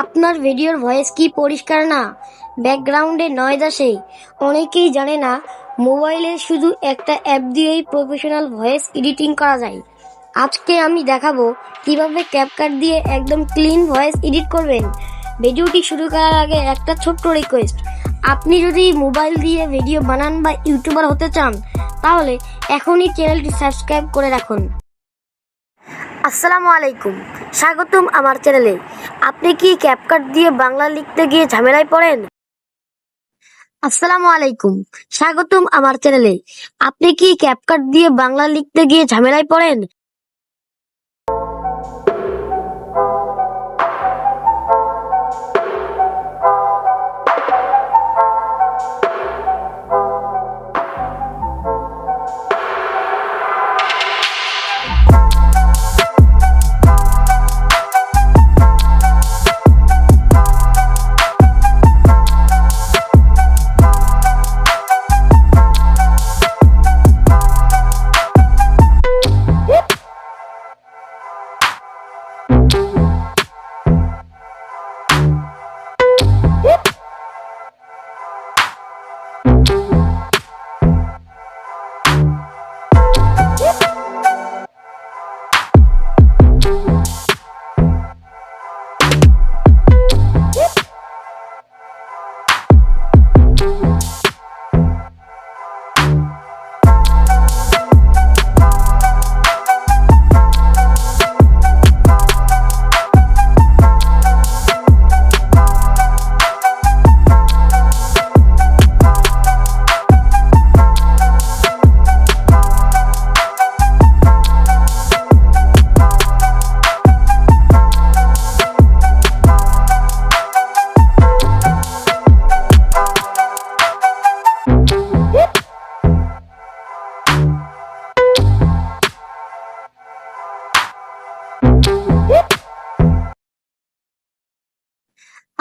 আপনার ভিডিওর ভয়েস কি পরিষ্কার না? ব্যাকগ্রাউন্ডে নয়েজ আসে। অনেকেই জানে না মোবাইলে শুধু একটা অ্যাপ দিয়েই প্রফেশনাল ভয়েস এডিটিং করা যায়। আজকে আমি দেখাবো কিভাবে ক্যাপকাট দিয়ে একদম ক্লিন ভয়েস এডিট করবেন। ভিডিওটি শুরু করার আগে একটা ছোট্ট রিকোয়েস্ট, আপনি যদি মোবাইল দিয়ে ভিডিও বানান বা ইউটিউবার হতে চান তাহলে এখনই চ্যানেলটি সাবস্ক্রাইব করে রাখুন। আসসালামু আলাইকুম, স্বাগতম আমার চ্যানেলে। আপনি কি ক্যাপকাট দিয়ে বাংলা লিখতে গিয়ে ঝামেলায় পড়েন? আসসালামু আলাইকুম, স্বাগতম আমার চ্যানেলে। আপনি কি ক্যাপকাট দিয়ে বাংলা লিখতে গিয়ে ঝামেলায় পড়েন?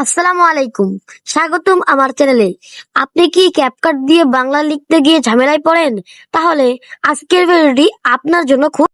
আসসালামু আলাইকুম, স্বাগতম আমার চ্যানেলে। আপনি কি ক্যাপকাট দিয়ে বাংলা লিখতে গিয়ে ঝামেলায় পড়েন? তাহলে আজকের ভিডিওটি আপনার জন্য খুব